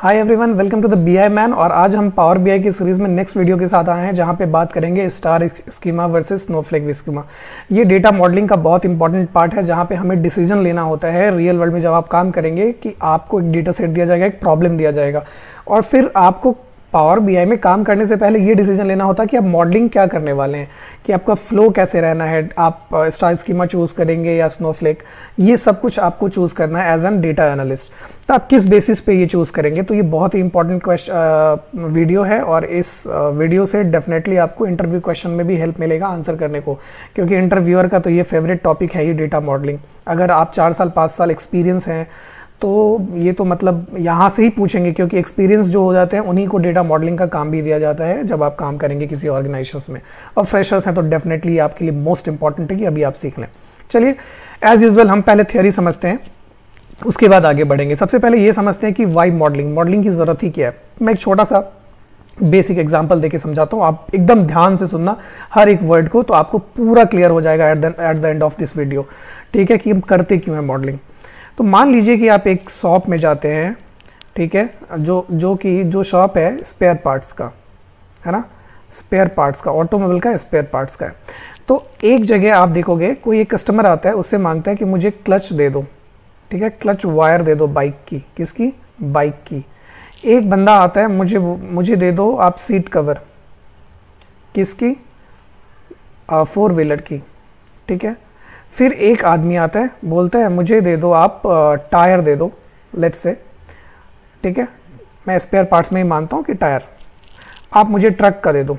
Hi everyone, welcome to the BI man. और आज हम पावर बीआई की सीरीज़ में नेक्स्ट वीडियो के साथ आए हैं जहां पे बात करेंगे star schema versus snowflake schema. ये डेटा मॉडलिंग का बहुत इंपॉर्टेंट पार्ट है जहां पे हमें डिसीजन लेना होता है रियल वर्ल्ड में। जब आप काम करेंगे कि आपको एक डेटा सेट दिया जाएगा, एक प्रॉब्लम दिया जाएगा और फिर आपको पावर बीआई में काम करने से पहले ये डिसीजन लेना होता है कि आप मॉडलिंग क्या करने वाले हैं, कि आपका फ्लो कैसे रहना है, आप स्टार स्कीमा चूज़ करेंगे या स्नोफ्लेक। ये सब कुछ आपको चूज़ करना है एज एन डेटा एनालिस्ट। तो आप किस बेसिस पे ये चूज़ करेंगे, तो ये बहुत ही इंपॉर्टेंट वीडियो है और इस वीडियो से डेफिनेटली आपको इंटरव्यू क्वेश्चन में भी हेल्प मिलेगा आंसर करने को, क्योंकि इंटरव्यूअर का तो ये फेवरेट टॉपिक है ही डेटा मॉडलिंग। अगर आप 4 साल 5 साल एक्सपीरियंस हैं तो ये तो मतलब यहाँ से ही पूछेंगे, क्योंकि एक्सपीरियंस जो हो जाते हैं उन्हीं को डेटा मॉडलिंग का काम भी दिया जाता है जब आप काम करेंगे किसी ऑर्गेनाइजेशंस में। और फ्रेशर्स हैं तो डेफिनेटली आपके लिए मोस्ट इंपॉर्टेंट है कि अभी आप सीख लें। चलिए, एज यूजुअल हम पहले थ्योरी समझते हैं, उसके बाद आगे बढ़ेंगे। सबसे पहले ये समझते हैं कि वाई मॉडलिंग की ज़रूरत ही क्या है। मैं एक छोटा सा बेसिक एग्जाम्पल देके समझाता हूँ, आप एकदम ध्यान से सुनना हर एक वर्ड को, तो आपको पूरा क्लियर हो जाएगा at the end of this video. ठीक है, कि हम करते क्यों है मॉडलिंग। तो मान लीजिए कि आप एक शॉप में जाते हैं, ठीक है, जो शॉप है स्पेयर पार्ट्स का, है ना, स्पेयर पार्ट्स का, ऑटोमोबाइल का स्पेयर पार्ट्स का है। तो एक जगह आप देखोगे कोई एक कस्टमर आता है, उससे मांगता है कि मुझे क्लच दे दो, ठीक है, क्लच वायर दे दो बाइक की। किसकी? बाइक की। एक बंदा आता है, मुझे दे दो आप सीट कवर। किसकी? 4 व्हीलर की। ठीक है, फिर एक आदमी आता है, बोलता है मुझे दे दो आप टायर दे दो, लेट्स से। ठीक है, मैं स्पेयर पार्ट्स में ही मानता हूँ कि टायर। आप मुझे ट्रक का दे दो।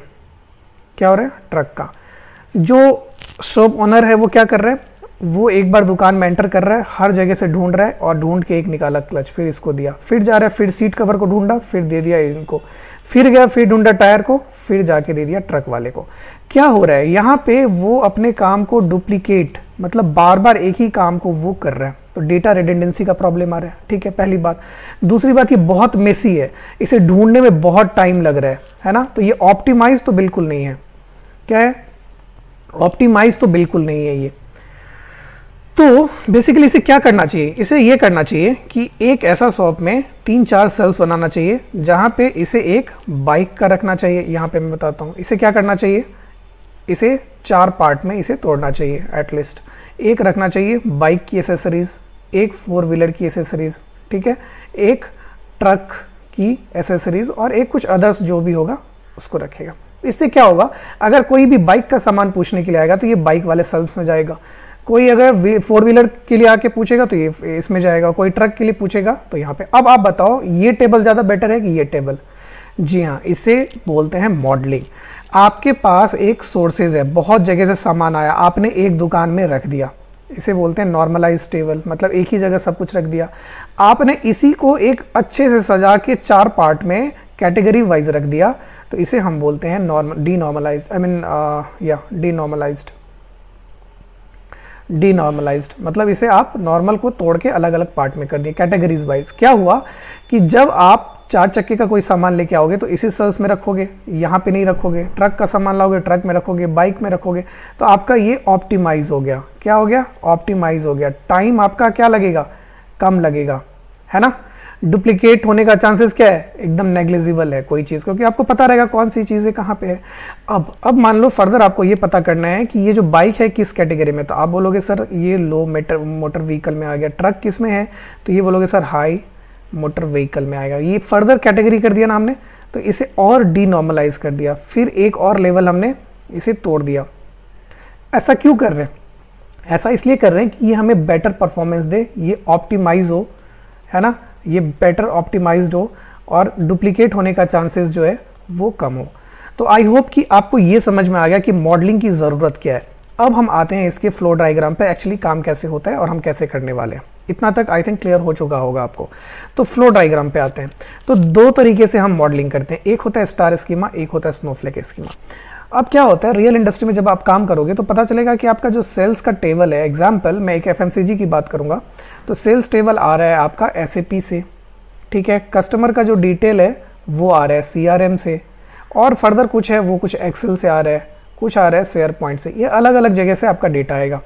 क्या हो रहा है? ट्रक का। जो शॉप ओनर है वो क्या कर रहा है? वो एक बार दुकान में एंटर कर रहा है, हर जगह से ढूंढ रहा है और ढूंढ के एक निकाला क्लच, फिर इसको दिया, फिर जा रहा है, फिर सीट कवर को ढूंढा, फिर दे दिया इनको, फिर गया, फिर ढूंढा टायर को, फिर जाके दे दिया ट्रक वाले को। क्या हो रहा है यहाँ पे? वो अपने काम को डुप्लीकेट, मतलब बार बार एक ही काम को वो कर रहा है, तो डेटा रिडंडेंसी का प्रॉब्लम आ रहा है। ठीक है, पहली बात। दूसरी बात, ये बहुत मेसी है, इसे ढूंढने में बहुत टाइम लग रहा है ना। तो ये ऑप्टिमाइज तो बिल्कुल नहीं है। क्या है? ऑप्टिमाइज तो बिल्कुल नहीं है ये। तो बेसिकली इसे क्या करना चाहिए? इसे ये करना चाहिए कि एक ऐसा शॉप में 3-4 सेल्स बनाना चाहिए जहाँ पे इसे एक बाइक का रखना चाहिए। यहाँ पे मैं बताता हूँ इसे क्या करना चाहिए। इसे 4 पार्ट में इसे तोड़ना चाहिए। एटलीस्ट एक रखना चाहिए बाइक की एसेसरीज, एक 4 व्हीलर की एसेसरीज, ठीक है, एक ट्रक की एसेसरीज और एक कुछ अदर्स जो भी होगा उसको रखेगा। इससे क्या होगा, अगर कोई भी बाइक का सामान पूछने के लिए आएगा तो ये बाइक वाले सेल्स में जाएगा। कोई अगर 4 व्हीलर के लिए आके पूछेगा तो ये इसमें जाएगा, कोई ट्रक के लिए पूछेगा तो यहाँ पे। अब आप बताओ ये टेबल ज़्यादा बेटर है कि ये टेबल? जी हाँ, इसे बोलते हैं मॉडलिंग। आपके पास एक सोर्सेज है, बहुत जगह से सामान आया, आपने एक दुकान में रख दिया, इसे बोलते हैं नॉर्मलाइज टेबल, मतलब एक ही जगह सब कुछ रख दिया। आपने इसी को एक अच्छे से सजा के 4 पार्ट में कैटेगरी वाइज रख दिया, तो इसे हम बोलते हैं डीनॉर्मलाइज्ड। मतलब इसे आप नॉर्मल को तोड़ के अलग अलग पार्ट में कर दिए कैटेगरीज वाइज। क्या हुआ कि जब आप 4 चक्के का कोई सामान लेके आओगे तो इसी सेल्स में रखोगे, यहाँ पे नहीं रखोगे। ट्रक का सामान लाओगे, ट्रक में रखोगे, बाइक में रखोगे, तो आपका ये ऑप्टिमाइज हो गया। क्या हो गया? ऑप्टिमाइज हो गया। टाइम आपका क्या लगेगा? कम लगेगा, है ना। डुप्लीकेट होने का चांसेस क्या है? एकदम नेग्लिजिबल है कोई चीज़, क्योंकि आपको पता रहेगा कौन सी चीज़ें कहाँ पे है। अब मान लो फर्दर आपको ये पता करना है कि ये जो बाइक है किस कैटेगरी में, तो आप बोलोगे सर ये लो मोटर व्हीकल में आ गया। ट्रक किस में है? तो ये बोलोगे सर हाई मोटर व्हीकल में आएगा। ये फर्दर कैटेगरी कर दिया ना हमने, तो इसे और डीनॉर्मलाइज कर दिया, फिर एक और लेवल हमने इसे तोड़ दिया। ऐसा क्यों कर रहे हैं? ऐसा इसलिए कर रहे हैं कि ये हमें बेटर परफॉर्मेंस दे, ये ऑप्टिमाइज हो, है ना, ये बेटर ऑप्टिमाइज्ड हो और डुप्लीकेट होने का चांसेस जो है वो कम हो। तो आई होप कि आपको ये समझ में आ गया कि मॉडलिंग की ज़रूरत क्या है। अब हम आते हैं इसके फ्लो डायग्राम पे, एक्चुअली काम कैसे होता है और हम कैसे करने वाले हैं। इतना तक आई थिंक क्लियर हो चुका होगा आपको। तो फ्लो डायग्राम पे आते हैं। तो 2 तरीके से हम मॉडलिंग करते हैं, एक होता है स्टार स्कीमा, एक होता है स्नोफ्लेक स्कीमा। अब क्या होता है, रियल इंडस्ट्री में जब आप काम करोगे तो पता चलेगा कि आपका जो सेल्स का टेबल है, एग्जाम्पल मैं एक FMCG की बात करूंगा, तो सेल्स टेबल आ रहा है आपका SAP से, ठीक है, कस्टमर का जो डिटेल है वो आ रहा है CRM से, और फर्दर कुछ है वो कुछ एक्सेल से आ रहा है, कुछ आ रहा है शेयर पॉइंट से। ये अलग अलग जगह से आपका डेटा आएगा।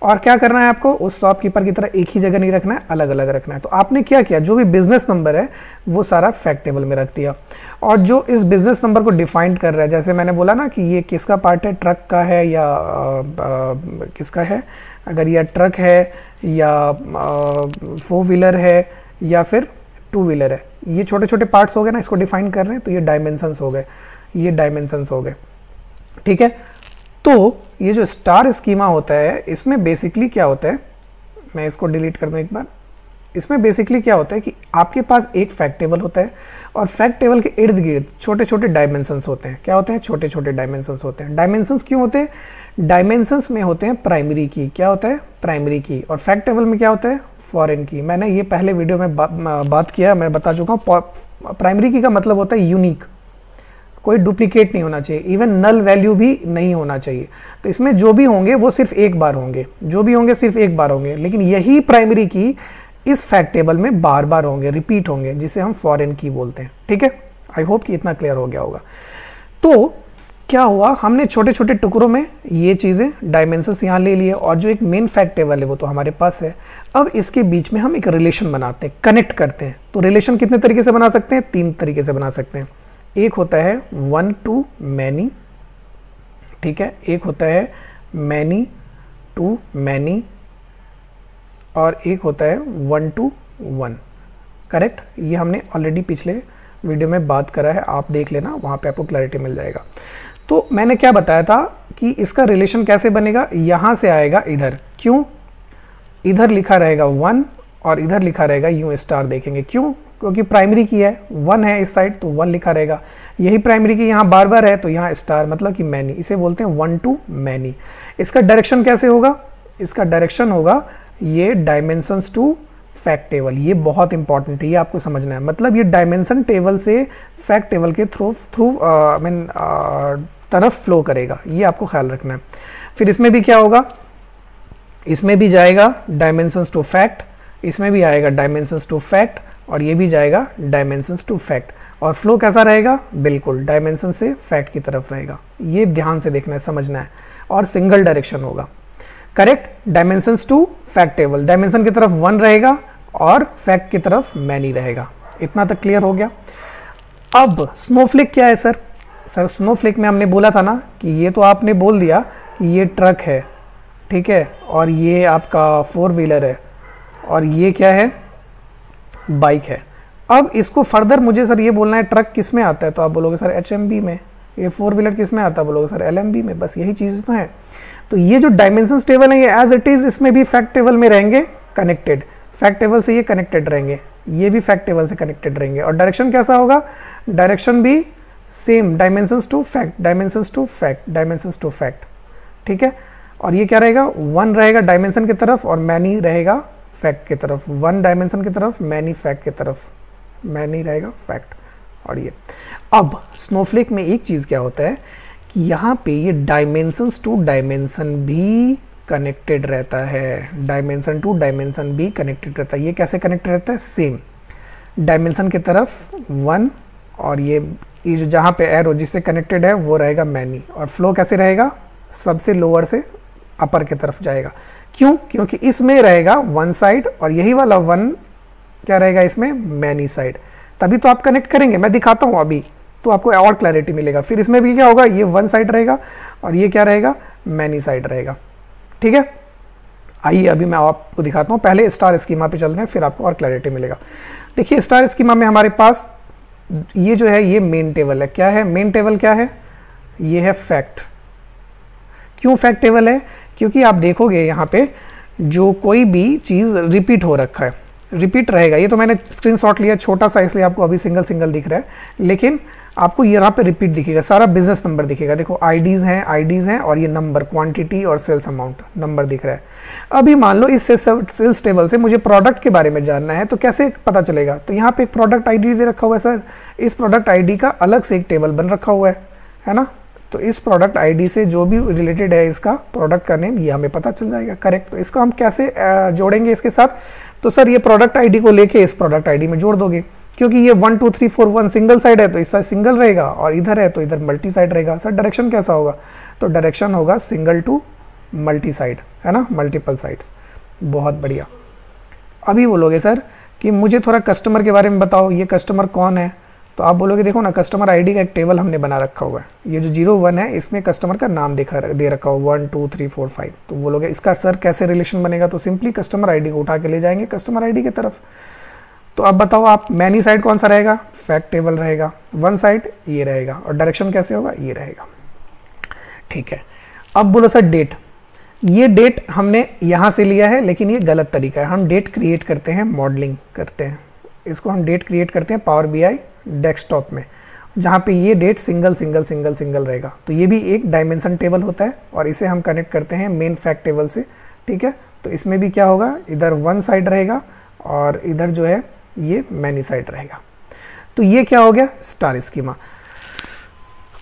और क्या करना है आपको, उस शॉपकीपर की तरह एक ही जगह नहीं रखना है, अलग अलग रखना है। तो आपने क्या किया, जो भी बिजनेस नंबर है वो सारा फैक्ट टेबल में रख दिया, और जो इस बिजनेस नंबर को डिफाइन कर रहा है, जैसे मैंने बोला ना कि ये किसका पार्ट है, ट्रक का है या किसका है, अगर यह ट्रक है या 4 व्हीलर है या फिर 2 व्हीलर है, ये छोटे छोटे पार्ट्स हो गए ना, इसको डिफाइन कर रहे हैं, तो ये डायमेंशंस हो गए, ये डायमेंशंस हो गए, ठीक है। तो ये जो स्टार स्कीमा होता है, इसमें बेसिकली क्या होता है, मैं इसको डिलीट कर दूं एक बार, इसमें बेसिकली क्या होता है कि आपके पास एक फैक्ट टेबल होता है, और फैक्ट टेबल के इर्द गिर्द छोटे छोटे डायमेंशंस होते हैं। क्या होते हैं, छोटे छोटे डायमेंशंस होते हैं। डायमेंशंस क्यों होते हैं, डायमेंशंस में होते हैं प्राइमरी की, क्या होता है, प्राइमरी की, और फैक्ट टेबल में क्या होता है, फॉरेन की। मैंने ये पहले वीडियो में बात किया, मैं बता चुका हूँ। प्राइमरी की का मतलब होता है यूनिक, कोई डुप्लीकेट नहीं होना चाहिए, इवन नल वैल्यू भी नहीं होना चाहिए। तो इसमें जो भी होंगे वो सिर्फ एक बार होंगे, जो भी होंगे सिर्फ एक बार होंगे, लेकिन यही प्राइमरी की इस फैक्ट टेबल में बार बार होंगे, रिपीट होंगे, जिसे हम फॉरेन की बोलते हैं, ठीक है। आई होप कि इतना क्लियर हो गया होगा। तो क्या हुआ, हमने छोटे छोटे टुकड़ों में ये चीज़ें डायमेंशंस यहाँ ले लिए, और जो एक मेन फैक्ट टेबल है वो तो हमारे पास है। अब इसके बीच में हम एक रिलेशन बनाते हैं, कनेक्ट करते हैं। तो रिलेशन कितने तरीके से बना सकते हैं, 3 तरीके से बना सकते हैं। एक होता है 1 to many, ठीक है, एक होता है many to many, और एक होता है 1 to 1, करेक्ट। ये हमने ऑलरेडी पिछले वीडियो में बात करा है, आप देख लेना, वहाँ पे आपको क्लैरिटी मिल जाएगा। तो मैंने क्या बताया था कि इसका रिलेशन कैसे बनेगा, यहाँ से आएगा इधर, क्यों, इधर लिखा रहेगा 1 और इधर लिखा रहेगा यूं स्टार, देखेंगे क्यों, क्योंकि प्राइमरी की है, 1 है इस साइड तो 1 लिखा रहेगा, यही प्राइमरी की यहाँ बार बार है तो यहाँ स्टार, मतलब कि मैनी, इसे बोलते हैं 1 to many। इसका डायरेक्शन कैसे होगा, इसका डायरेक्शन होगा ये डायमेंशंस टू फैक्ट टेबल। ये बहुत इंपॉर्टेंट है, ये आपको समझना है। मतलब ये डायमेंशन टेबल से फैक्ट टेबल के थ्रू तरफ फ्लो करेगा, ये आपको ख्याल रखना है। फिर इसमें भी क्या होगा, इसमें भी जाएगा डायमेंशंस टू फैक्ट, इसमें भी आएगा डायमेंशंस टू फैक्ट, और ये भी जाएगा डायमेंशंस टू फैक्ट। और फ्लो कैसा रहेगा, बिल्कुल डायमेंशन से फैक्ट की तरफ रहेगा। ये ध्यान से देखना है, समझना है। और सिंगल डायरेक्शन होगा, correct. Dimensions to fact table, dimension की तरफ 1 रहेगा और फैक्ट की तरफ मैनी रहेगा। इतना तक क्लियर हो गया। अब स्नोफ्लेक क्या है सर, सर स्नोफ्लेक में हमने बोला था ना कि ये तो आपने बोल दिया कि ये ट्रक है, ठीक है, और ये आपका 4 व्हीलर है, और ये क्या है, बाइक है। अब इसको फर्दर मुझे सर ये बोलना है ट्रक किस में आता है, तो आप बोलोगे सर HMB में। ये 4 व्हीलर किस में आता है, बोलोगे सर LMB में। बस यही चीज़ तो है। तो ये जो डायमेंशंस टेबल है ये एज इट इज़ इसमें भी फैक्ट टेबल में रहेंगे कनेक्टेड, फैक्ट टेबल से ये कनेक्टेड रहेंगे, ये भी फैक्ट टेबल से कनेक्टेड रहेंगे। और डायरेक्शन कैसा होगा, डायरेक्शन भी same, dimensions to fact, dimensions to fact, dimensions to fact, ठीक है। और ये क्या रहेगा, 1 रहेगा डायमेंशन की तरफ और मैनी रहेगा फैक्ट की तरफ, 1 डायमेंशन की तरफ, मैनी फैक्ट की तरफ, मैनी रहेगा फैक्ट। और ये अब स्नोफ्लेक में एक चीज़ क्या होता है कि यहाँ पे ये डायमेंशंस टू डायमेंशन भी कनेक्टेड रहता है, डायमेंशन टू डायमेंशन भी कनेक्टेड रहता है। ये कैसे कनेक्टेड रहता है, सेम डायमेंशन की तरफ 1, और ये जो जहाँ पे एरो जिससे कनेक्टेड है वो रहेगा मैनी। और फ्लो कैसे रहेगा, सबसे लोअर से अपर की तरफ जाएगा। क्यों, क्योंकि इसमें रहेगा 1 साइड और यही वाला 1 क्या रहेगा इसमें, मैनी साइड। तभी तो आप कनेक्ट करेंगे, मैं दिखाता हूँ अभी तो आपको और क्लैरिटी मिलेगा। फिर इसमें भी क्या होगा, ये 1 साइड रहेगा और ये क्या रहेगा, मैनी साइड रहेगा, ठीक है। आइए अभी मैं आपको दिखाता हूँ, पहले स्टार स्कीमा पे चलते हैं, फिर आपको और क्लैरिटी मिलेगा। देखिए स्टार स्कीमा में हमारे पास ये जो है ये मेन टेबल है। क्या है मेन टेबल, क्या है, ये है फैक्ट। क्यों फैक्ट टेबल है, क्योंकि आप देखोगे यहाँ पे जो कोई भी चीज़ रिपीट हो रखा है, रिपीट रहेगा। ये तो मैंने स्क्रीनशॉट लिया छोटा सा, इसलिए आपको अभी सिंगल सिंगल दिख रहा है, लेकिन आपको यहाँ पे रिपीट दिखेगा, सारा बिजनेस नंबर दिखेगा। देखो आईडीज़ हैं और ये नंबर, क्वांटिटी और सेल्स अमाउंट नंबर दिख रहा है। अभी मान लो इस सेल्स टेबल से मुझे प्रोडक्ट के बारे में जानना है, तो कैसे पता चलेगा, तो यहाँ पे एक प्रोडक्ट आईडी दे रखा हुआ है सर, इस प्रोडक्ट आईडी का अलग से एक टेबल बन रखा हुआ है ना। तो इस प्रोडक्ट आईडी से जो भी रिलेटेड है इसका प्रोडक्ट का नेम, ये हमें पता चल जाएगा, करेक्ट। तो इसको हम कैसे जोड़ेंगे इसके साथ, तो सर ये प्रोडक्ट आईडी को लेके इस प्रोडक्ट आईडी में जोड़ दोगे, क्योंकि ये 1 2 3 4 1 सिंगल साइड है तो इस साइड सिंगल रहेगा, और इधर है तो इधर मल्टी साइड रहेगा। सर डायरेक्शन कैसा होगा, तो डायरेक्शन होगा सिंगल टू मल्टी साइड, है ना, मल्टीपल साइड्स। बहुत बढ़िया। अभी बोलोगे सर कि मुझे थोड़ा कस्टमर के बारे में बताओ, ये कस्टमर कौन है, तो आप बोलोगे देखो ना, कस्टमर आईडी का एक टेबल हमने बना रखा हुआ है, ये जो 01 है इसमें कस्टमर का नाम दे रखा हुआ 1 2 3 4 5। तो बोलोगे इसका सर कैसे रिलेशन बनेगा, तो सिंपली कस्टमर आईडी को उठा के ले जाएंगे कस्टमर आईडी की तरफ। तो अब बताओ आप, मैनी साइड कौन सा रहेगा, फैक्ट टेबल रहेगा, वन साइड ये रहेगा, और डायरेक्शन कैसे होगा, ये रहेगा। ठीक है, अब बोलो सर डेट, ये डेट हमने यहाँ से लिया है लेकिन ये गलत तरीका है। हम डेट क्रिएट करते हैं, मॉडलिंग करते हैं, इसको हम डेट क्रिएट करते हैं पावर बीआई डेस्कटॉप में, जहाँ पे ये date single single single single रहेगा। तो ये भी एक डायमेंशन टेबल होता है और इसे हम कनेक्ट करते हैं मेन फैक्ट टेबल से। ठीक है, तो इसमें भी क्या होगा, इधर वन साइड रहेगा और इधर जो है ये मैनी साइड रहेगा। तो ये क्या हो गया, स्टार स्कीमा।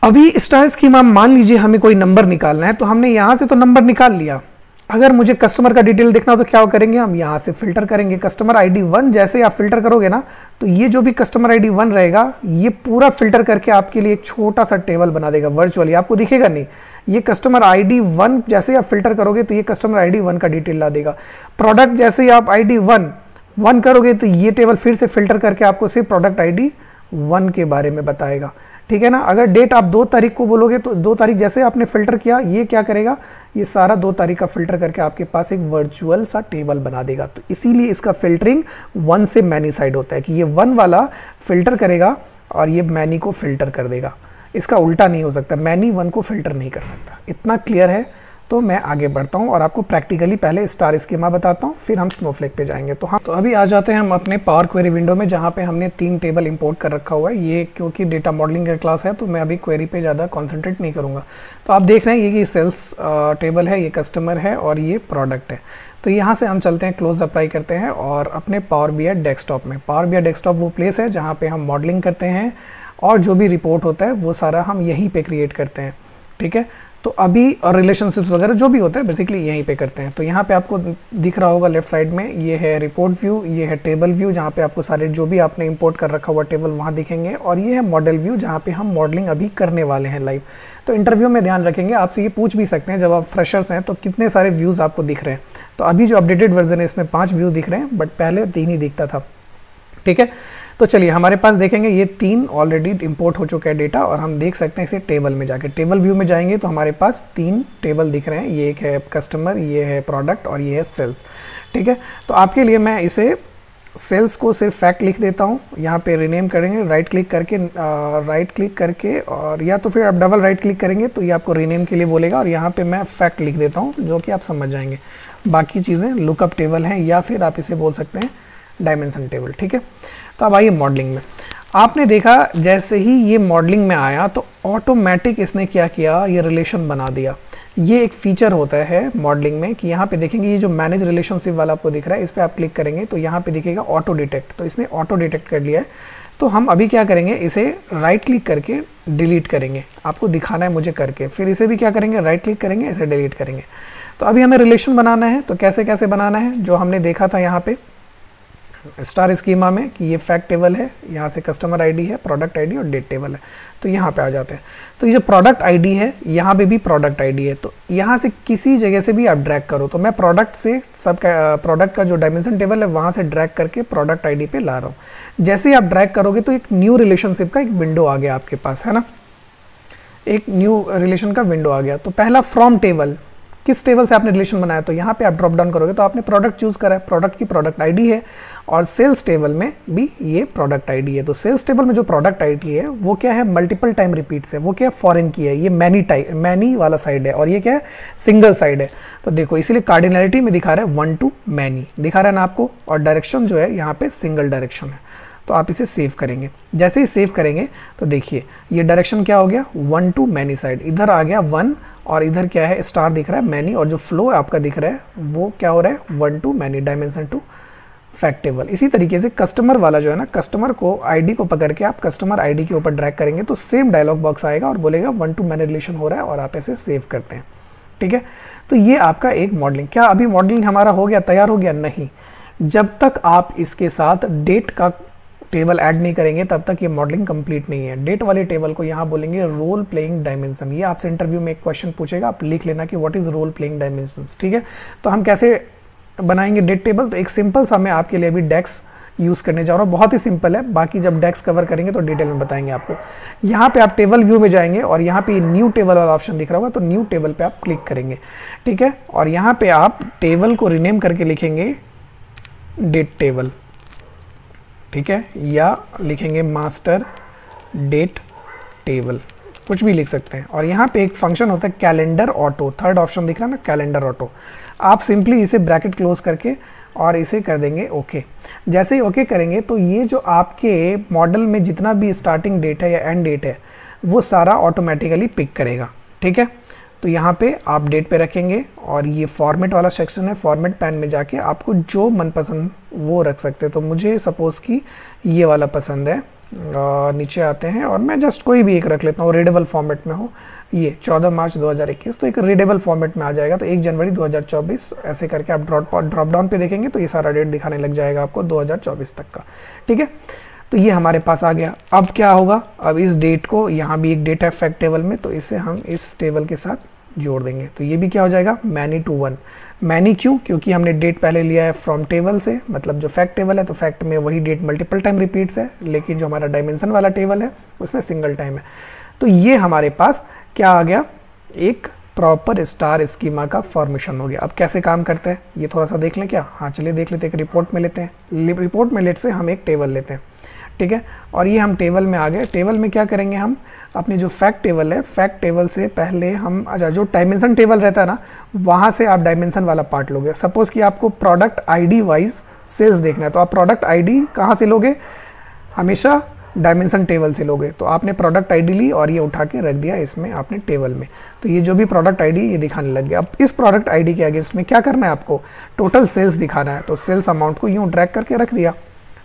अभी स्टार स्कीमा, मान लीजिए हमें कोई नंबर निकालना है, तो हमने यहाँ से तो नंबर निकाल लिया। अगर मुझे कस्टमर का डिटेल देखना हो तो क्या करेंगे, हम यहाँ से फिल्टर करेंगे। कस्टमर आईडी 1 जैसे आप फिल्टर करोगे ना, तो ये जो भी कस्टमर आईडी 1 रहेगा ये पूरा फिल्टर करके आपके लिए एक छोटा सा टेबल बना देगा वर्चुअली, आपको दिखेगा नहीं। ये कस्टमर आईडी 1 जैसे आप फिल्टर करोगे तो ये कस्टमर आईडी 1 का डिटेल ला देगा। प्रोडक्ट जैसे ही आप आईडी 1 करोगे तो ये टेबल फिर से फिल्टर करके आपको सिर्फ प्रोडक्ट आईडी 1 के बारे में बताएगा। ठीक है ना। अगर डेट आप 2 तारीख को बोलोगे तो 2 तारीख जैसे आपने फिल्टर किया, ये क्या करेगा, ये सारा 2 तारीख का फिल्टर करके आपके पास एक वर्चुअल सा टेबल बना देगा। तो इसीलिए इसका फिल्टरिंग 1 से मैनी साइड होता है कि ये 1 वाला फिल्टर करेगा और ये मैनी को फिल्टर कर देगा। इसका उल्टा नहीं हो सकता, मैनी 1 को फिल्टर नहीं कर सकता। इतना क्लियर है। तो मैं आगे बढ़ता हूँ और आपको प्रैक्टिकली पहले स्टार स्कीमा बताता हूँ, फिर हम स्नोफ्लेक पे जाएंगे। तो अभी आ जाते हैं हम अपने पावर क्वेरी विंडो में, जहाँ पे हमने 3 टेबल इंपोर्ट कर रखा हुआ है। ये क्योंकि डेटा मॉडलिंग का क्लास है तो मैं अभी क्वेरी पे ज़्यादा कॉन्सेंट्रेट नहीं करूँगा। तो आप देख रहे हैं ये सेल्स टेबल है, ये कस्टमर है और ये प्रोडक्ट है। तो यहाँ से हम चलते हैं, क्लोज अप्लाई करते हैं और अपने पावर बीआई डेस्कटॉप में। पावर बीआई डेस्कटॉप वो प्लेस है जहाँ पे हम मॉडलिंग करते हैं और जो भी रिपोर्ट होता है वो सारा हम यहीं पे क्रिएट करते हैं। ठीक है, तो अभी और रिलेशनशिप्स वगैरह जो भी होता है बेसिकली यहीं पे करते हैं। तो यहाँ पे आपको दिख रहा होगा लेफ्ट साइड में, ये है रिपोर्ट व्यू, ये है टेबल व्यू जहाँ पे आपको सारे जो भी आपने इंपोर्ट कर रखा हुआ टेबल वहाँ दिखेंगे, और ये है मॉडल व्यू जहाँ पे हम मॉडलिंग अभी करने वाले हैं लाइव। तो इंटरव्यू में ध्यान रखेंगे, आपसे ये पूछ भी सकते हैं जब आप फ्रेशर्स हैं तो कितने सारे व्यूज़ आपको दिख रहे हैं। तो अभी जो अपडेटेड वर्जन है इसमें 5 व्यू दिख रहे हैं, बट पहले 3 ही दिखता था। ठीक है, तो चलिए हमारे पास देखेंगे ये 3 ऑलरेडी इंपोर्ट हो चुका है डेटा, और हम देख सकते हैं इसे टेबल में जाके। टेबल व्यू में जाएंगे तो हमारे पास 3 टेबल दिख रहे हैं, ये एक है कस्टमर, ये है प्रोडक्ट और ये है सेल्स। ठीक है, तो आपके लिए मैं इसे सेल्स को सिर्फ फैक्ट लिख देता हूँ। यहाँ पे रीनेम करेंगे, राइट क्लिक करके और या तो फिर आप डबल राइट क्लिक करेंगे तो ये आपको रीनेम के लिए बोलेगा, और यहाँ पे मैं फैक्ट लिख देता हूँ जो कि आप समझ जाएंगे। बाकी चीज़ें लुकअप टेबल हैं या फिर आप इसे बोल सकते हैं डायमेंशन टेबल। ठीक है, तो अब आइए मॉडलिंग में। आपने देखा जैसे ही ये मॉडलिंग में आया तो ऑटोमेटिक इसने क्या किया, ये रिलेशन बना दिया। ये एक फीचर होता है मॉडलिंग में कि यहाँ पे देखेंगे ये जो मैनेज रिलेशनशिप वाला आपको दिख रहा है, इस पर आप क्लिक करेंगे तो यहाँ पे दिखेगा ऑटो डिटेक्ट। तो इसने ऑटो डिटेक्ट कर लिया है। तो हम अभी क्या करेंगे, इसे राइट क्लिक करके डिलीट करेंगे। आपको दिखाना है मुझे करके, फिर इसे भी क्या करेंगे, राइट क्लिक करेंगे, इसे डिलीट करेंगे। तो अभी हमें रिलेशन बनाना है, तो कैसे कैसे बनाना है, जो हमने देखा था यहाँ पे स्टार स्कीमा में कि ये फैक्ट टेबल है, यहाँ से कस्टमर आईडी है, प्रोडक्ट आईडी और डेट टेबल है। तो यहाँ पे आ जाते हैं। तो ये जो प्रोडक्ट आईडी है यहाँ पे भी प्रोडक्ट आईडी है, तो यहाँ से किसी जगह से भी आप ड्रैग करो। तो मैं प्रोडक्ट से प्रोडक्ट का जो डायमेंशन टेबल है वहाँ से ड्रैग करके प्रोडक्ट आईडी पे ला रहा हूँ। जैसे ही आप ड्रैग करोगे तो एक न्यू रिलेशनशिप का एक विंडो आ गया आपके पास, है ना, एक न्यू रिलेशन का विंडो आ गया। तो पहला फ्रॉम टेबल, किस टेबल से आपने रिलेशन बनाया, तो यहाँ पे आप ड्रॉप डाउन करोगे तो आपने प्रोडक्ट चूज करा है, प्रोडक्ट की प्रोडक्ट आईडी है, और सेल्स टेबल में भी ये प्रोडक्ट आईडी है। तो सेल्स टेबल में जो प्रोडक्ट आईडी है वो क्या है, मल्टीपल टाइम रिपीट्स है, वो क्या है, फॉरेन की है, ये मैनी वाला साइड है, और ये क्या है, सिंगल साइड है। तो देखो इसीलिए कार्डिनलिटी में दिखा रहा है 1 to मैनी दिखा रहा है ना आपको, और डायरेक्शन जो है यहाँ पे सिंगल डायरेक्शन है। तो आप इसे सेव करेंगे। जैसे ही सेव करेंगे तो देखिए ये डायरेक्शन क्या हो गया, 1 to मैनी साइड, इधर आ गया 1 और इधर क्या है, स्टार दिख रहा है मैनी, और जो फ्लो आपका दिख रहा है वो क्या हो रहा है, 1 to many, dimension to fact table. इसी तरीके से कस्टमर वाला जो है ना, कस्टमर को आईडी को पकड़ के आप कस्टमर आईडी के ऊपर ड्रैग करेंगे तो सेम डायलॉग बॉक्स आएगा और बोलेगा 1 to मैनी रिलेशन हो रहा है, और आप ऐसे सेव करते हैं। ठीक है, तो ये आपका एक मॉडलिंग। क्या अभी मॉडलिंग हमारा हो गया, तैयार हो गया? नहीं, जब तक आप इसके साथ डेट का टेबल ऐड नहीं करेंगे तब तक ये मॉडलिंग कंप्लीट नहीं है। डेट वाले टेबल को यहाँ बोलेंगे रोल प्लेइंग डायमेंशन। ये आपसे इंटरव्यू में एक क्वेश्चन पूछेगा, आप लिख लेना कि what is role playing dimension. ठीक है, तो हम कैसे बनाएंगे डेट टेबल, तो एक सिंपल सा मैं आपके लिए अभी डेक्स यूज़ करने जा रहा हूँ, बहुत ही सिंपल है, बाकी जब डेक्स कवर करेंगे तो डिटेल में बताएंगे आपको। यहाँ पे आप टेबल व्यू में जाएंगे और यहाँ पे न्यू टेबल वाला ऑप्शन दिख रहा होगा, तो न्यू टेबल पे आप क्लिक करेंगे। ठीक है, और यहाँ पे आप टेबल को रिनेम करके लिखेंगे डेट टेबल। ठीक है, या लिखेंगे मास्टर डेट टेबल, कुछ भी लिख सकते हैं। और यहाँ पे एक फंक्शन होता है कैलेंडर ऑटो, थर्ड ऑप्शन दिख रहा है ना, कैलेंडर ऑटो। आप सिंपली इसे ब्रैकेट क्लोज करके और इसे कर देंगे ओके। जैसे ही ओके करेंगे तो ये जो आपके मॉडल में जितना भी स्टार्टिंग डेट है या एंड डेट है वो सारा ऑटोमेटिकली पिक करेगा। ठीक है, तो यहाँ पे आप डेट पे रखेंगे और ये फॉर्मेट वाला सेक्शन है, फॉर्मेट पैन में जाके आपको जो मनपसंद वो रख सकते हैं। तो मुझे सपोज़ कि ये वाला पसंद है, नीचे आते हैं और मैं जस्ट कोई भी एक रख लेता हूँ, रीडेबल फॉर्मेट में हो, ये 14 मार्च 2021, तो एक रीडेबल फॉर्मेट में आ जाएगा। तो 1 जनवरी 2024 ऐसे करके आप ड्रॉप डाउन पे देखेंगे तो ये सारा डेट दिखाने लग जाएगा आपको 2024 तक का। ठीक है, तो ये हमारे पास आ गया। अब क्या होगा, अब इस डेट को, यहाँ भी एक डेट है फैक्ट टेबल में, तो इसे हम इस टेबल के साथ जोड़ देंगे। तो ये भी क्या हो जाएगा, मैनी टू वन। मैनी क्यों, क्योंकि हमने डेट पहले लिया है फ्रॉम टेबल से, मतलब जो फैक्ट टेबल है तो फैक्ट में वही डेट मल्टीपल टाइम रिपीट्स है, लेकिन जो हमारा डायमेंशन वाला टेबल है उसमें सिंगल टाइम है। तो ये हमारे पास क्या आ गया, एक प्रॉपर स्टार स्कीमा का फॉर्मेशन हो गया। अब कैसे काम करते हैं ये थोड़ा सा देख लें क्या, हाँ चलिए देख लेते हैं। एक रिपोर्ट में लेते हैं, रिपोर्ट में लेट से हम एक टेबल लेते हैं। ठीक है, और ये हम टेबल में आ गए। टेबल में क्या करेंगे, हम अपने जो फैक्ट टेबल है, फैक्ट टेबल से पहले हम, अच्छा जो डायमेंशन टेबल रहता है ना, वहाँ से आप डायमेंशन वाला पार्ट लोगे। सपोज़ कि आपको प्रोडक्ट आईडी वाइज सेल्स देखना है, तो आप प्रोडक्ट आईडी कहाँ से लोगे, हमेशा डायमेंशन टेबल से लोगे। तो आपने प्रोडक्ट आईडी ली और ये उठा के रख दिया इसमें आपने टेबल में, तो ये जो भी प्रोडक्ट आईडी ये दिखाने लग गया। अब इस प्रोडक्ट आईडी के अगेंस्ट में क्या करना है, आपको टोटल सेल्स दिखाना है, तो सेल्स अमाउंट को यूँ ड्रैग करके रख दिया,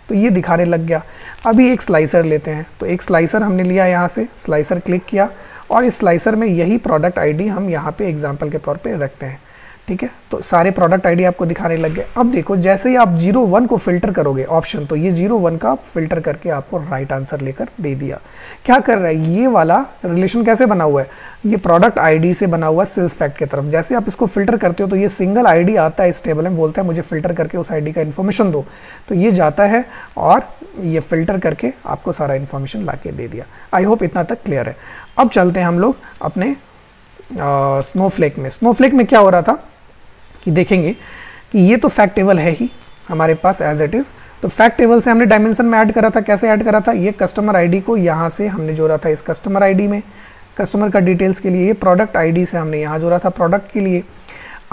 तो ये दिखाने लग गया। अभी एक स्लाइसर लेते हैं, तो एक स्लाइसर हमने लिया, यहाँ से स्लाइसर क्लिक किया और इस स्लाइसर में यही प्रोडक्ट आईडी हम यहाँ पे एग्जांपल के तौर पे रखते हैं। ठीक है, तो सारे प्रोडक्ट आईडी आपको दिखाने लग गए। अब देखो जैसे ही आप 01 को फिल्टर करोगे ऑप्शन, तो ये 01 का फिल्टर करके आपको राइट आंसर लेकर दे दिया। क्या कर रहा है, ये वाला रिलेशन कैसे बना हुआ है, ये प्रोडक्ट आईडी से बना हुआ है सेल्स फैक्ट की तरफ। जैसे आप इसको फिल्टर करते हो तो ये सिंगल आईडी आता है इस टेबल में, बोलता है मुझे फिल्टर करके उस आईडी का इन्फॉर्मेशन दो, तो ये जाता है और ये फिल्टर करके आपको सारा इन्फॉर्मेशन ला के दे दिया। आई होप इतना तक क्लियर है। अब चलते हैं हम लोग अपने स्नोफ्लेक में। स्नोफ्लेक में क्या हो रहा था कि देखेंगे कि ये तो फैक्ट टेबल है ही हमारे पास एज इट इज़, तो फैक्ट टेबल से हमने डायमेंशन में ऐड करा था। कैसे ऐड करा था, ये कस्टमर आईडी को यहाँ से हमने जोड़ा था इस कस्टमर आईडी में, कस्टमर का डिटेल्स के लिए। ये प्रोडक्ट आईडी से हमने यहाँ जोड़ा था प्रोडक्ट के लिए।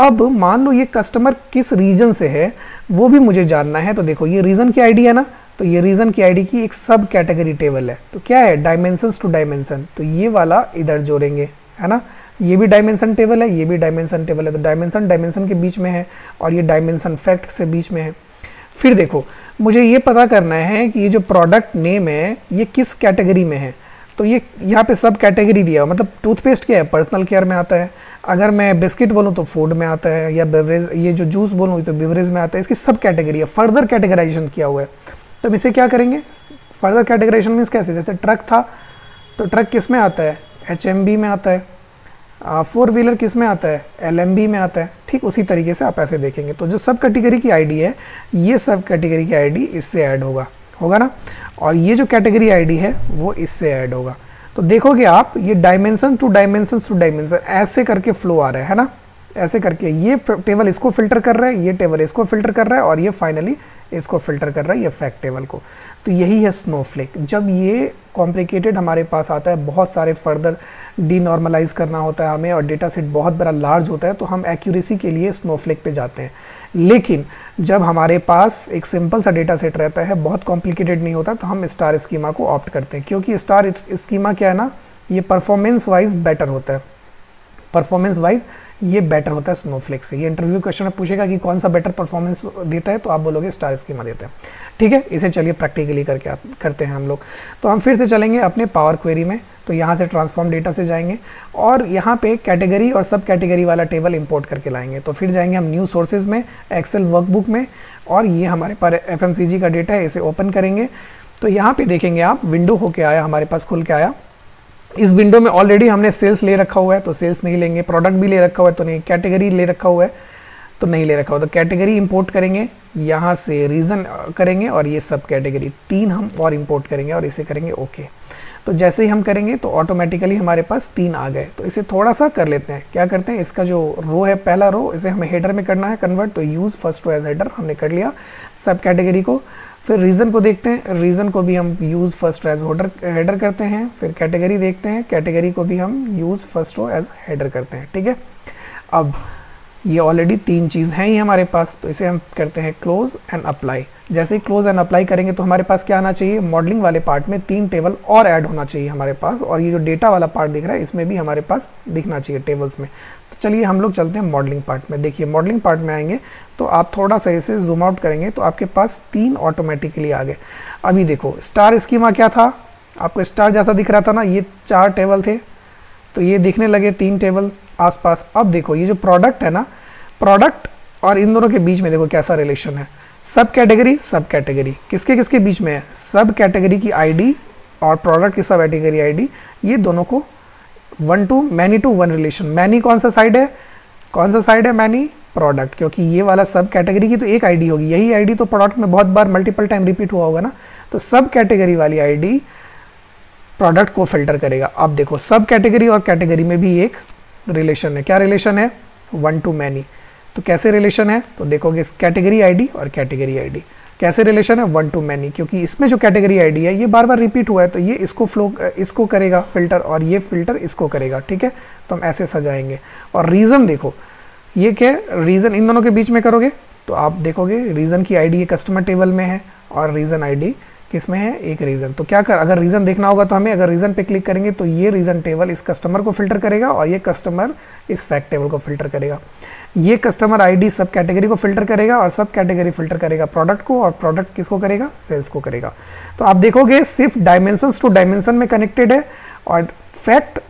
अब मान लो ये कस्टमर किस रीजन से है वो भी मुझे जानना है, तो देखो ये रीजन की आईडी है ना, तो ये रीजन की आईडी की एक सब कैटेगरी टेबल है, तो क्या है, डायमेंशंस टू डायमेंशन, तो ये वाला इधर जोड़ेंगे, है ना। ये भी डायमेंशन टेबल है, ये भी डायमेंशन टेबल है, तो डायमेंशन डायमेंशन के बीच में है और ये डायमेंशन फैक्ट से बीच में है। फिर देखो मुझे ये पता करना है कि ये जो प्रोडक्ट नेम है ये किस कैटेगरी में है, तो ये यहाँ पे सब कैटेगरी दिया, मतलब टूथपेस्ट क्या है, पर्सनल केयर में आता है, अगर मैं बिस्किट बोलूँ तो फूड में आता है, या बेवरेज, ये जो जूस बोलूँ तो बेवरेज में आता है। इसकी सब कैटेगरी है, फर्दर कैटेगराइजेशन किया हुआ है। तो हम इसे क्या करेंगे, फर्दर कैटेगराइजेशन मीन्स कैसे, जैसे ट्रक था तो ट्रक किस में आता है, HMB में आता है, 4 व्हीलर किस में आता है, LMB में आता है। ठीक उसी तरीके से आप ऐसे देखेंगे, तो जो सब कैटेगरी की आईडी है ये सब कैटेगरी की आईडी इससे ऐड होगा ना, और ये जो कैटेगरी आईडी है वो इससे ऐड होगा। तो देखोगे आप ये डायमेंशन टू डायमेंशन ऐसे करके फ्लो आ रहा है ना, ऐसे करके ये टेबल इसको फिल्टर कर रहा है, ये टेबल इसको फिल्टर कर रहा है और ये फाइनली इसको फिल्टर कर रहा है, ये फैक्ट टेबल को। तो यही है स्नोफ्लेक। जब ये कॉम्प्लिकेटेड हमारे पास आता है, बहुत सारे फर्दर डीनॉर्मलाइज करना होता है हमें और डेटा सेट बहुत बड़ा लार्ज होता है, तो हम एक्यूरेसी के लिए स्नोफ्लेक पे जाते हैं। लेकिन जब हमारे पास एक सिंपल सा डेटा सेट रहता है, बहुत कॉम्प्लिकेटेड नहीं होता, तो हम स्टार स्कीमा को ऑप्ट करते हैं, क्योंकि स्टार स्कीमा क्या है ना, ये परफॉर्मेंस वाइज बेटर होता है, परफॉर्मेंस वाइज ये बेटर होता है स्नोफ्लेक से। ये इंटरव्यू क्वेश्चन में पूछेगा कि कौन सा बेटर परफॉर्मेंस देता है, तो आप बोलोगे स्टार स्कीमा देता है। ठीक है, इसे चलिए प्रैक्टिकली करते हैं हम लोग। तो हम फिर से चलेंगे अपने पावर क्वेरी में, तो यहाँ से ट्रांसफॉर्म डेटा से जाएंगे और यहाँ पे कैटेगरी और सब कैटेगरी वाला टेबल इंपोर्ट करके लाएंगे। तो फिर जाएंगे हम न्यू सोर्सेज में, एक्सेल वर्कबुक में, और ये हमारे पास FMCG का डेटा है, इसे ओपन करेंगे। तो यहाँ पे देखेंगे आप विंडो होके आया, हमारे पास खुल के आया। इस विंडो में ऑलरेडी हमने सेल्स ले रखा हुआ है तो सेल्स नहीं लेंगे, प्रोडक्ट भी ले रखा हुआ है तो नहीं, कैटेगरी ले रखा हुआ है तो नहीं ले रखा हुआ, तो कैटेगरी इंपोर्ट करेंगे, यहाँ से रीज़न करेंगे और ये सब कैटेगरी 3 हम और इंपोर्ट करेंगे और इसे करेंगे ओके। तो जैसे ही हम करेंगे तो ऑटोमेटिकली हमारे पास 3 आ गए। तो इसे थोड़ा सा कर लेते हैं, क्या करते हैं, इसका जो रो है पहला रो इसे हमें हेडर में करना है कन्वर्ट, तो use first row as header हमने कर लिया सब कैटेगरी को। फिर रीज़न को देखते हैं, रीज़न को भी हम use first row as header करते हैं। फिर कैटेगरी देखते हैं, कैटेगरी को भी हम use first row as header करते हैं, ठीक है। अब ये ऑलरेडी 3 चीज़ हैं ही हमारे पास, तो इसे हम करते हैं क्लोज एंड अप्लाई। जैसे ही क्लोज एंड अप्लाई करेंगे तो हमारे पास क्या आना चाहिए, मॉडलिंग वाले पार्ट में 3 टेबल और ऐड होना चाहिए हमारे पास, और ये जो डेटा वाला पार्ट दिख रहा है इसमें भी हमारे पास दिखना चाहिए टेबल्स में। तो चलिए हम लोग चलते हैं मॉडलिंग पार्ट में। देखिए मॉडलिंग पार्ट में आएंगे तो आप थोड़ा सा इसे जूम आउट करेंगे तो आपके पास 3 ऑटोमेटिकली आ गए। अभी देखो स्टार स्कीमा क्या था, आपको स्टार जैसा दिख रहा था ना, ये 4 टेबल थे तो ये दिखने लगे 3 टेबल आसपास। अब देखो ये जो प्रोडक्ट है ना, प्रोडक्ट और इन दोनों के बीच में देखो कैसा रिलेशन है, सब कैटेगरी किसके किसके बीच में है, सब कैटेगरी की आईडी और प्रोडक्ट की सब कैटेगरी आईडी, ये दोनों को 1 to many to 1 relation. Many कौन सा साइड है, मैनी प्रोडक्ट, क्योंकि ये वाला सब कैटेगरी की तो एक आईडी होगी, यही आईडी तो प्रोडक्ट में बहुत बार मल्टीपल टाइम रिपीट हुआ होगा ना, तो सब कैटेगरी वाली आईडी प्रोडक्ट को फिल्टर करेगा। अब देखो सब कैटेगरी और कैटेगरी में भी एक रिलेशन है, क्या रिलेशन है, 1 to many। तो कैसे रिलेशन है, तो देखोगे कैटेगरी आईडी और कैटेगरी आईडी कैसे रिलेशन है, 1 to many, क्योंकि इसमें जो कैटेगरी आईडी है ये बार बार रिपीट हुआ है तो ये इसको करेगा फिल्टर और ये फिल्टर इसको करेगा, ठीक है। तो हम ऐसे सजाएंगे। और रीज़न देखो ये क्या, रीज़न इन दोनों के बीच में करोगे तो आप देखोगे रीज़न की आईडी ये कस्टमर टेबल में है और रीज़न आईडी किसमें है, एक रीज़न। तो क्या कर, अगर रीज़न देखना होगा तो हमें अगर रीज़न पे क्लिक करेंगे तो ये रीज़न टेबल इस कस्टमर को फिल्टर करेगा और ये कस्टमर इस फैक्ट टेबल को फिल्टर करेगा। ये कस्टमर आईडी सब कैटेगरी को फिल्टर करेगा और सब कैटेगरी फिल्टर करेगा प्रोडक्ट को, और प्रोडक्ट किसको करेगा, सेल्स को करेगा। तो आप देखोगे सिर्फ डायमेंशंस टू डायमेंशन में कनेक्टेड है और फैक्ट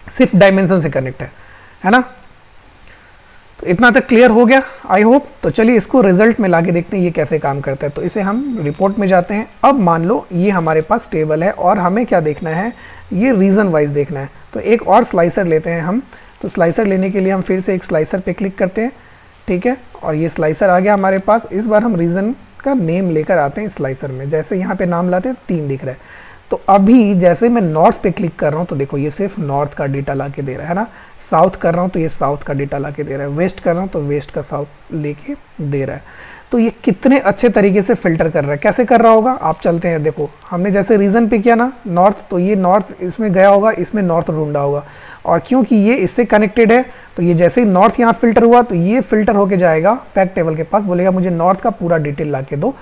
सिर्फ डायमेंशन से कनेक्ट है ना। तो इतना तक क्लियर हो गया आई होप। तो चलिए इसको रिजल्ट में लाके देखते हैं ये कैसे काम करता है। तो इसे हम रिपोर्ट में जाते हैं। अब मान लो ये हमारे पास टेबल है और हमें क्या देखना है, ये रीज़न वाइज देखना है। तो एक और स्लाइसर लेते हैं हम। तो स्लाइसर लेने के लिए हम फिर से एक स्लाइसर पे क्लिक करते हैं, ठीक है। और ये स्लाइसर आ गया हमारे पास। इस बार हम रीज़न का नेम लेकर आते हैं स्लाइसर में। जैसे यहाँ पे नाम लाते हैं 3 दिख रहा है। तो अभी जैसे मैं नॉर्थ पे क्लिक कर रहा हूँ तो देखो ये सिर्फ नॉर्थ का डेटा ला के दे रहा है ना। साउथ कर रहा हूँ तो ये साउथ का डेटा ला के दे रहा है। वेस्ट कर रहा हूँ तो वेस्ट का साउथ लेके दे रहा है। तो ये कितने अच्छे तरीके से फिल्टर कर रहा है। कैसे कर रहा होगा आप चलते हैं। देखो हमने जैसे रीजन पे किया ना नॉर्थ, तो ये नॉर्थ इसमें गया होगा, इसमें नॉर्थ ढूंढा होगा। और क्योंकि ये इससे कनेक्टेड है तो ये जैसे ही नॉर्थ यहाँ फिल्टर हुआ तो ये फिल्टर होके जाएगा फैक्ट टेबल के पास, बोलेगा मुझे नॉर्थ का पूरा डिटेल ला के दो।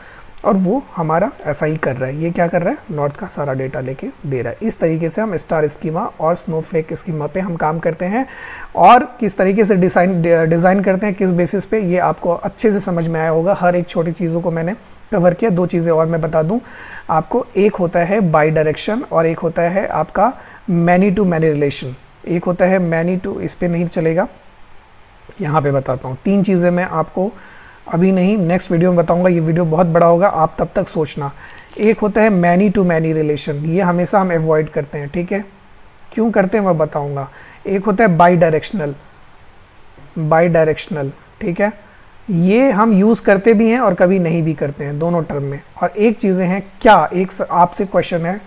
और वो हमारा ऐसा ही कर रहा है। ये क्या कर रहा है, नॉर्थ का सारा डेटा लेके दे रहा है। इस तरीके से हम स्टार स्कीमा और स्नोफ्लेक स्कीमा पे हम काम करते हैं। और किस तरीके से डिज़ाइन करते हैं, किस बेसिस पे, ये आपको अच्छे से समझ में आया होगा। हर एक छोटी चीज़ों को मैंने कवर किया। 2 चीज़ें और मैं बता दूं आपको। एक होता है बाई डायरेक्शन और एक होता है आपका मैनी टू मैनी रिलेशन। एक होता है मैनी टू, इस पर नहीं चलेगा, यहाँ पे बताता हूँ। 3 चीज़ें मैं आपको अभी नहीं नेक्स्ट वीडियो में बताऊंगा। ये वीडियो बहुत बड़ा होगा, आप तब तक सोचना। एक होता है मैनी टू मैनी रिलेशन, ये हमेशा हम अवॉइड करते हैं, ठीक है। क्यों करते हैं मैं बताऊंगा। एक होता है बाई डायरेक्शनल, ठीक है। ये हम यूज़ करते भी हैं और कभी नहीं भी करते हैं, दोनों टर्म में। और एक चीज़ें हैं क्या, एक आपसे क्वेश्चन है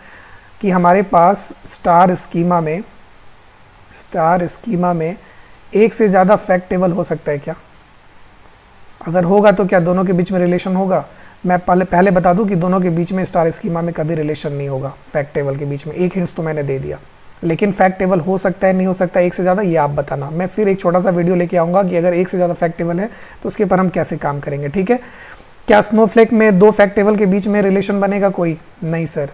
कि हमारे पास स्टार स्कीमा में एक से ज़्यादा फैक्ट टेबल हो सकता है क्या? अगर होगा तो क्या दोनों के बीच में रिलेशन होगा? मैं पहले बता दूं कि दोनों के बीच में स्टार स्कीमा में कभी रिलेशन नहीं होगा फैक्ट टेबल के बीच में। एक हिंट्स तो मैंने दे दिया, लेकिन फैक्ट टेबल हो सकता है नहीं हो सकता एक से ज़्यादा, ये आप बताना। मैं फिर एक छोटा सा वीडियो लेके आऊँगा कि अगर एक से ज़्यादा फैक्ट टेबल है तो उसके ऊपर हम कैसे काम करेंगे, ठीक है। क्या स्नोफ्लेक में 2 फैक्ट टेबल के बीच में रिलेशन बनेगा कोई? नहीं सर,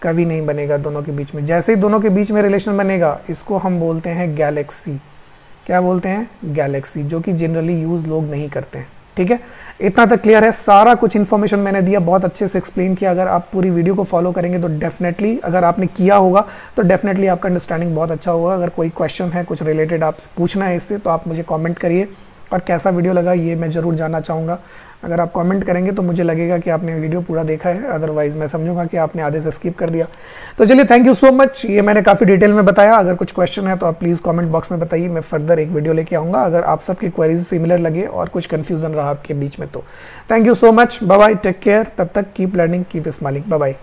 कभी नहीं बनेगा दोनों के बीच में। जैसे ही दोनों के बीच में रिलेशन बनेगा, इसको हम बोलते हैं गैलेक्सी। क्या बोलते हैं? गैलेक्सी, जो कि जनरली यूज़ लोग नहीं करते हैं, ठीक है। इतना तक क्लियर है। सारा कुछ इन्फॉर्मेशन मैंने दिया, बहुत अच्छे से एक्सप्लेन किया। अगर आप पूरी वीडियो को फॉलो करेंगे तो डेफिनेटली, अगर आपने किया होगा तो डेफिनेटली आपका अंडरस्टैंडिंग बहुत अच्छा होगा। अगर कोई क्वेश्चन है, कुछ रिलेटेड आप पूछना है इससे, तो आप मुझे कमेंट करिए और कैसा वीडियो लगा ये मैं ज़रूर जानना चाहूँगा। अगर आप कमेंट करेंगे तो मुझे लगेगा कि आपने वीडियो पूरा देखा है, अदरवाइज़ मैं समझूंगा कि आपने आधे से स्किप कर दिया। तो चलिए, थैंक यू सो मच। ये मैंने काफ़ी डिटेल में बताया। अगर कुछ क्वेश्चन है तो आप प्लीज़ कमेंट बॉक्स में बताइए, मैं फर्दर एक वीडियो लेके आऊँगा अगर आप सबकी क्वेरीज सिमिलर लगे और कुछ कन्फ्यूज़न रहा आपके बीच में तो। Thank you so much, bye bye, take care. तब तक keep learning, keep smiling, bye bye.